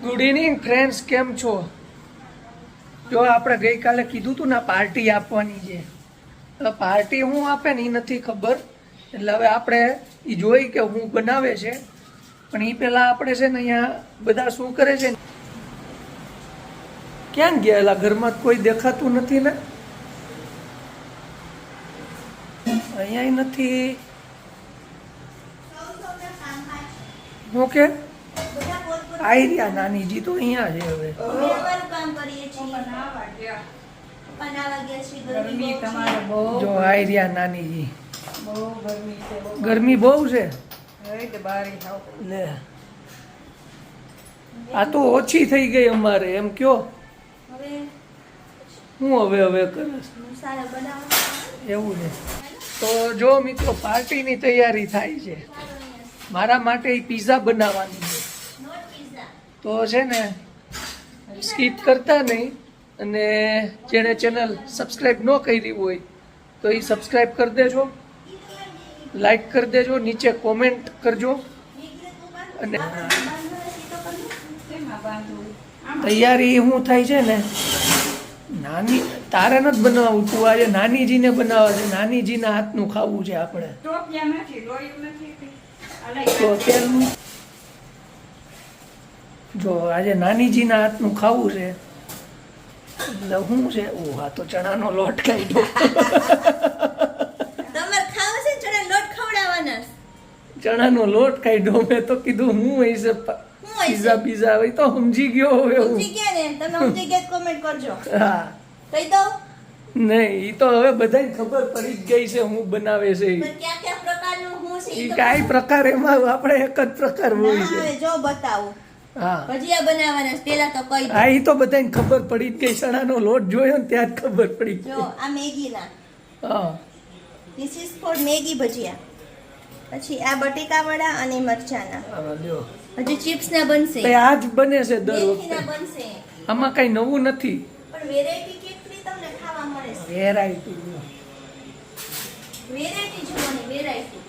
Good evening friends, કેમ છો? જો આપણે ગઈકાલે કીધું હતું ને પાર્ટી આપવાની છે. હવે પાર્ટી હું આપે ને એ નથી ખબર, એટલે હવે આપણે એ જોઈ કે હું બનાવે છે, પણ એ પહેલાં આપણે છે ને અહીંયા બધા શું કરે છે, ક્યાં ગયેલા ઘરમાં કોઈ દેખાતું નથી ને, અહીંયા નથી. હું કે આઈ રહ્યા નાનીજી તો અહીંયા છે. હવે જો આઈ રહ્યા નાનીજી. ગરમી બહુ છે. લે આ તો ઓછી થઈ ગઈ અમારે એમ કયો. હું હવે કરે એવું ને. તો જો મિત્રો, પાર્ટીની તૈયારી થાય છે. મારા માટે પિઝા બનાવવાની છે, તો છે ને સ્કીપ કરતા નહીં, અને જેણે ચેનલ સબસ્ક્રાઈબ ન કરી હોય તો એ સબસ્ક્રાઈબ કરી દેજો, લાઈક કરી દેજો, નીચે કોમેન્ટ કરજો. અને તૈયારી શું થાય છે ને, નાની તારે નથી બનાવવું, તું આજે નાનીજીને બનાવવા છે. નાનીજીના હાથનું ખાવું છે આપણે. તો તેલનું જો આજે નાનીજીના હાથનું ખાવું છે, એટલે શું છે. ઓ હા, તો ચણાનો લોટ કાઢ્યો. ચણાનો લોટ કાઢ્યો. મેં તો કીધું હું હશે પીઝા પીઝા હોય તો સમજી ગયો. હવે હા નહીં, એ તો હવે બધાને ખબર પડી જ ગઈ છે હું બનાવે છે. એ કાંઈ પ્રકાર એમાં આપણે એક જ પ્રકાર હોય છે. જો બતાવું. હા, ભજીયા બનાવવાના પેલા તો કઈ હા, એ તો બધાને ખબર પડી જ ગઈ. ચણાનો લોટ જોયો ને ત્યાં જ ખબર પડી ગઈ. જો આ મેગીના. હા, ધીસ ઇઝ ફોર મેગી ભજીયા. પછી આ બટેકા વડા અને મરચાના. હા લ્યો. હજી ચિપ્સ ના બનશે. તે આ જ બને છે દર મેથીના વખતે. બનશે. આમાં કઈ નવું નથી. પણ વેરાયટી કેટલી તમને ખાવા મળે છે. વેરાયટી જોવાની વેરાયટી.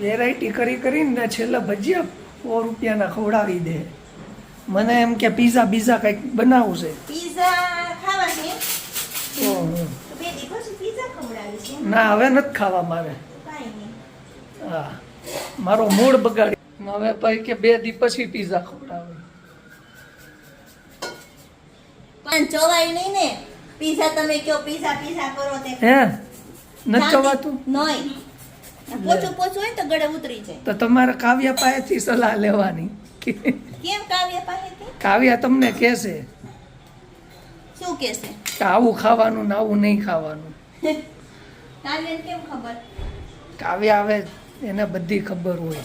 વેરાયટી કરીને છેલ્લા ભજીયા 100 રૂપિયાના ખવડાવી દે. મને એમ કે પીઝા બીઝા કંઈક બનાવવું છે. પીઝા ખાવા છે. ઓહો. તો બે દિવસ પીઝા ખવડાવી છે. ના, હવે નથી ખાવા મારે. કાઈ નહીં. હા, મારો મૂડ બગાડી. હવે ભાઈ કે 2 દી પછી પીઝા ખવડાવે. પણ ચવાય નહીં ને. પીઝા તમે કયો પીઝા કરો તે. હે નથી ચવાતું? નહીં. પોચું હોય તો ગળે ઉતરી જાય. તો તમારે કાવ્યા પાસેથી સલાહ લેવાની. કેમ કાવ્યા પાસેથી? કાવ્યા તમને કહેશે શું કહેશે? કે આવું ખાવાનું ને આવું નહીં ખાવાનું. કાવ્યાને કેમ ખબર? કાવ્યા આવે એને બધી ખબર હોય.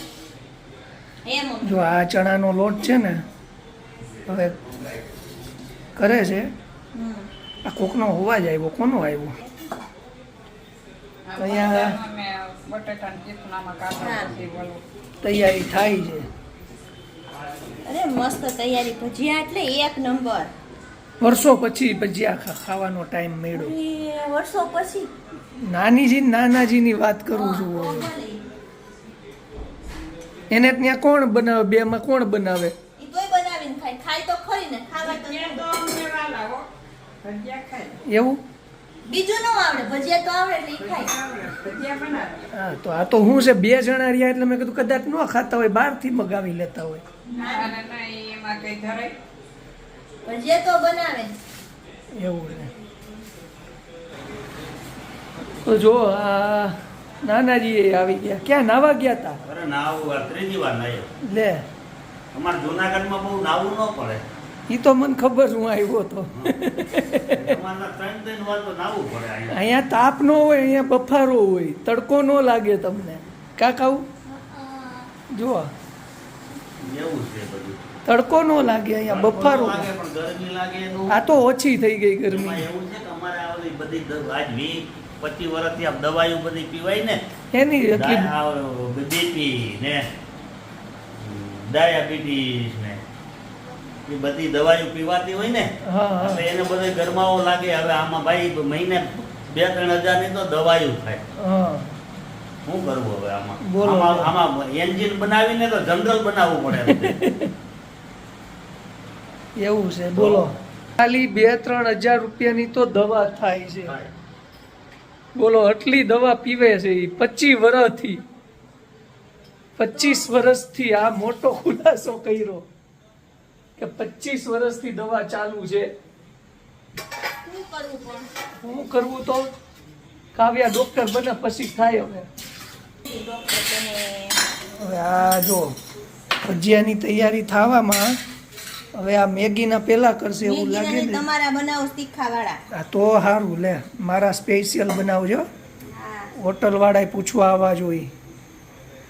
એમ જો આ ચણાનો લોટ છે ને, હવે કરે છે. આ કોકનો અવાજ આવ્યો. કોનો આવ્યો? અહીંયા તૈયારી થાય છે. અરે મસ્ત તૈયારી. ભજીયા એટલે એક નંબર. વર્ષો પછી ભજીયા ખાવાનો ટાઈમ મળ્યો. વર્ષો પછી. નાનાજીની વાત કરું છું. એને ત્યાં કોણ બનાવે? બેમાં કોણ બનાવે? ઈ તોય બનાવીને ખાય તો ખરી ને. ખાવા તો એવું બીજું ન આવડે. ભજીયા તો આવડે એટલે ઈ ખાય. હા, તો આ તો હું છે 2 જણા રહ્યા એટલે મેં કીધું કદાચ ન ખાતા હોય, બહારથી મગાવી લેતા હોય. ભજીયા તો બનાવે. એવું છે. તો જો આ નાનાજી આવી ગયા. ક્યાં નાવા ગયા હતા? અરે નાવું આ ત્રીજી વાર નાયો. લે, અમારે જૂનાગઢમાં બહુ નાવું ન પડે. એ તો મને ખબર, હું આવ્યો હતો. અમારના 3 વાર તો નાવું પડે અહીંયા. અહીંયા તાપ ન હોય, અહીંયા બફારો હોય, તડકો ન લાગે તમને. કાકાઉ જો એવું છે બધું. તડકો ન લાગે, અહીંયા બફારો. લાગે પણ ગરમી લાગે એનું. આ તો ઓછી થઈ ગઈ એમાં ગરમી. એવું છે કે અમારે આ ઓલી બધી આજ 20-25 વર્ષથી આમ દવાઈઓ બધી પીવાય ને, એની એટલી બીપી ને ડાયાબિટીસ ને એ બધી દવાઈઓ પીવાતી હોય ને, હા, એટલે એને બધો ગરમાવો લાગે. હવે આમાં ભાઈ મહિને 2-3 હજારની તો દવાઈઓ થાય. હા, શું કરવું હવે આમાં? બોલો. આમાં એન્જિન બનાવીને તો જનરલ બનાવવું પડે. એવું છે બોલો. ખાલી 2-3 હજાર રૂપિયાની તો દવા થાય છે. બોલો આટલી દવા પીવે છે ઈ 25 વર્ષથી. 25 વર્ષથી આ મોટો ખુલાસો કર્યો કે 25 વર્ષથી દવા ચાલુ છે. શું કરવું પણ હું કરવું તો કાવ્યા ડોક્ટર બને પછી થાય. હવે ડોક્ટર બને. હવે આ જો ભજીયાની તૈયારી થવામાં હવે આ મેગીના પેલા કરશે એવું લાગે મેગીને ને. તમારા બનાવો તીખાવાળા. આ તો સારું લે મારા સ્પેશિયલ બનાવજો. હા હોટલ વાળાએ પૂછવા આવવા જોઈએ.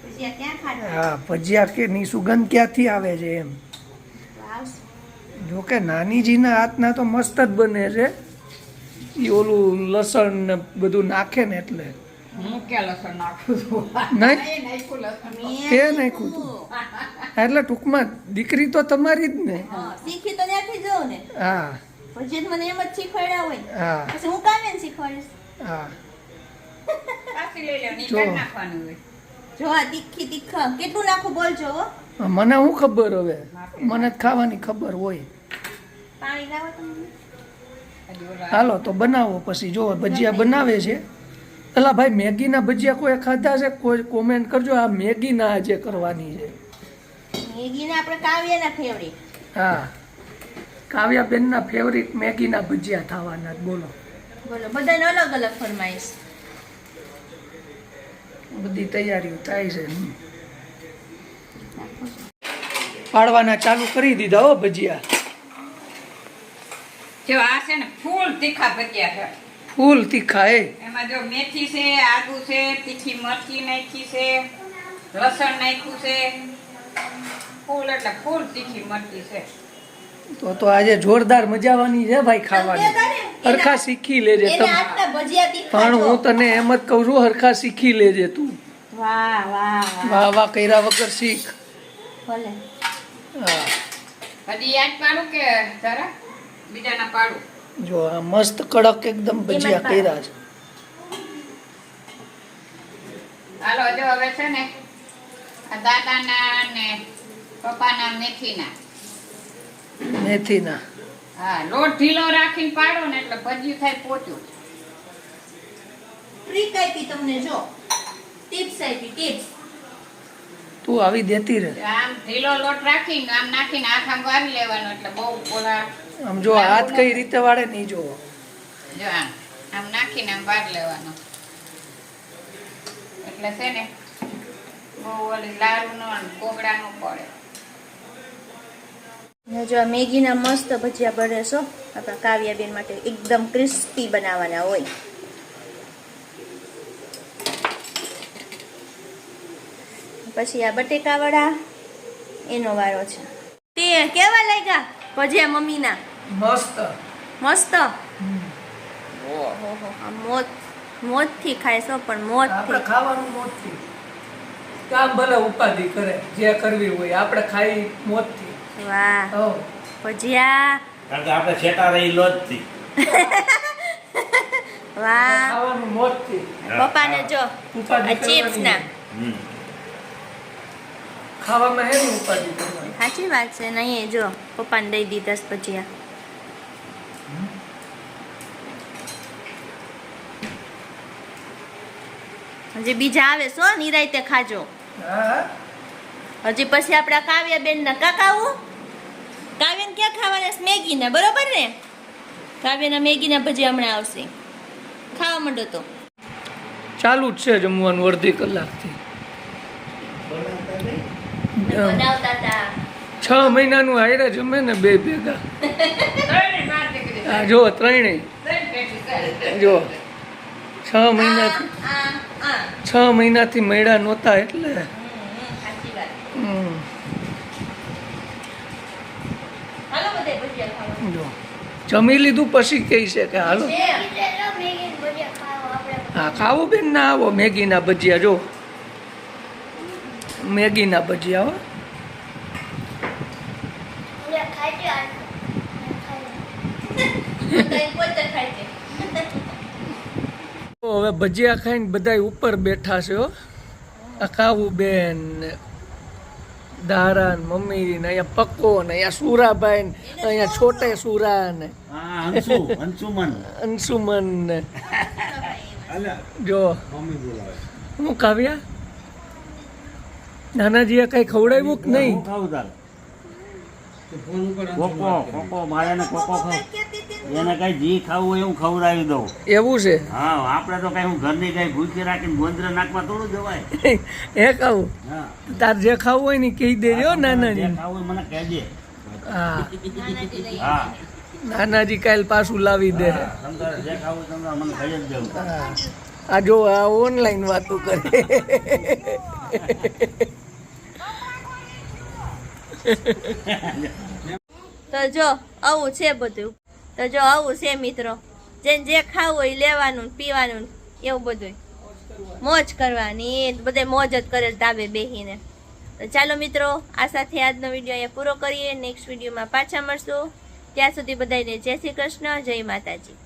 ભજીયા ક્યાં ખાધા? હા ભજીયા કે ની સુગંધ ક્યાંથી આવે છે એમ. વાવ. જો કે નાનીજીના હાથના તો મસ્ત જ બને છે. ઈ ઓલું લસણ ને બધું નાખે ને એટલે હું ક્યાં લસણ નાખું છું? નહીં એ નાખ્યું લસણ. તે નાખ્યું તું. એટલે ટૂંકમાં દીકરી તો તમારી જ ને. હા, શીખી તો ત્યાંથી જાઉં ને. હા ભજીયા તો મને એમ જ શીખવાડ્યા હોય. હા પછી હું કાવ્યાને શીખવાડીશ. હા પાછી લઈ લેવાની, જો. કાઢી નાખવાનું હોય. જો આ તીખા કેટલું નાખું બોલજો હો. મને શું ખબર હવે મને જ ખાવાની ખબર હોય. પાણી લાવો તમે. હજી ઓલા હાલો તો બનાવો પછી જો ભજીયા બનાવે છે. પેલા ભાઈ મેગીના ભજીયા કોઈ ખાધા છે? કોઈ કોમેન્ટ કરજો. આ મેગીના આજે કરવાની છે. મેગીને આપણે કાવ્યાના ફેવરિટ. હા કાવ્યાબેનના ફેવરિટ મેગીના ભજીયા થવાના જ. બોલો બોલો બધાને અલગ અલગ ફરમાઈશ. બધી તૈયારીઓ થાય છે. પાડવાના ચાલુ કરી દીધા હો ભજીયા. જો આ છે ને ફૂલ તીખા ભજીયા છે. ફૂલ તીખા એ એમાં જો મેથી છે, આદુ છે, તીખી મરચી નાખી છે, લસણ નાખ્યું છે. ફૂલ એટલે ફૂલ તીખી મરચી છે. તો આજે જોરદાર મજાવાની છે ભાઈ ખાવાની. હરખા શીખી લેજે એને તમે. આટલા ભજીયા તીખા પણ જો. હું તને એમ જ કહું છું હરખા શીખી લેજે તું. વાહ વાહ વાહ. વાહ વાહ કર્યા વગર શીખ. ભલે. હા હજી યાદ પાડું કે જરા બીજાના પાડું? જો આ મસ્ત કડક એકદમ ભજીયા કર્યા છે. હાલો જો હવે છે ને આ દાદાના ને પપ્પાના મેથીના. મેથીના. હા લોટ ઢીલો રાખીને પાડો ને એટલે ભજીયું થાય પોચું. ટ્રીક આપી તમને જો. ટિપ્સ આપી ટિપ્સ. તું આવી દેતી રહે. આમ ઢીલો લોટ રાખીને આમ નાખીને આમ વારી લેવાનો એટલે બહુ ઓલા આમ જો હાથ કઈ રીતે વાળે નહીં જોવો. જો આમ નાખીને આમ વાર લેવાનો એટલે છે ને બહુ ઓલી લારું નો કોગળા નો પડે. ને જો આ મેગીના મસ્ત ભજીયા બને છો આપણા કાવ્યાબેન માટે એકદમ ક્રિસ્પી બનાવવાના હોય. પછી આ બટેકાવાળા એનો વારો છે. તે કેવા લાગ્યા ભજીયા મમ્મીના? મસ્ત. મસ્ત. ઓહો આ મોજથી ખાય છો પણ આપણે મોજથી. ખાવાનું મોજથી. કામ ભલે ઉપાધિ કરે જે કરવી હોય આપણે ખાઈ મોજથી. વાહ હો ભજીયા. કારણ કે આપણે છેટા રહી લોજથી. વાહ ખાવાનું મોજથી. પપ્પાને જો ઉપાધિ આ ચિપ્સ કરવાની ના. હમ. ખાવામાં હેની ઉપાધિ કરવાની. સાચી વાત છે નહીં. જો પપ્પાને દઈ દીધા છે ભજીયા. હજી બીજા આવે છો નિરાયતે ખાજો. હા હજી પછી આપણા કાવ્યાબેન ના કાકાવું. કાવ્યાને ક્યાં ખાવાના છે? મેગીના. બરોબર ને? કાવ્યના મેગીના ભજીયા હમણાં આવશે. ખાવા માંડો તો. ચાલુ જ છે જમવાનું અડધી કલાકથી. બનાવતા હતા. 6 મહિનાનું હાયરે જમે ને બે ભેગા. ત્રણેય બાર નીકળી આ જાય. જો ત્રણેય ત્રણ પેટી કરે. જો 6 મહિનાથી આ, આ. 6 મહિનાથી મળ્યા નહોતા એટલે સાચી વાત. હમ, હાલો બધે ભજીયા ખાવા. જો જમી લીધું પછી કહે છે કે હાલો હા ખાવું બેન ના આવો મેગીના ભજીયા. જો મેગીના ભજીયા હો. તો તો હવે ભજીયા ખાઈને બધા ઉપર બેઠા છે હો. આ કાવું બેન ને દારા ને મમ્મી ને અહીંયા પક્કો ને અહીંયા સુરાભાઈ ને અહીંયા છોટે સુરા ને હા અંશુમન અંશુમન ને જો હું કાવ્યા નાનાજીએ કઈ ખવડાવ્યું કે નહીં? હું ખાવું તાર કોકો મારે ને કોકો ખાવ એને કઈ જી ખાવું હોય એવું ખવડાવી દઉં. એવું છે? હા આપણે તો કઈ હું ઘરની કઈ ભૂખી રાખીને ગોંદરે નાખવા થોડું જવાય. એ ખાવું હા તાર જે ખાવું હોય ને કહી દેજો જે નાનાજી. ખાવું હોય મને કહેજે. હા હા નાનાજી કાલ પાછું લાવી દે. હા, તમારે જે ખાવું હોય તમારે મને કહી જ દેવું. હા. આ જો આ ઓનલાઈન વાતો કરે. તો જો આવું છે બધું. તો જો આવું છે મિત્રો, જેને જે ખાવું હોય લેવાનું ને પીવાનું ને એવું બધું મોજ કરવાની. બધે મોજ જ કરે ધાબે બેહીને. તો ચાલો મિત્રો, આ સાથે આજનો વિડીયો અહીંયા પૂરો કરીએ. નેક્સ્ટ વિડીયોમાં પાછા મળશું. ત્યાં સુધી બધાને જય શ્રી કૃષ્ણ, જય માતાજી.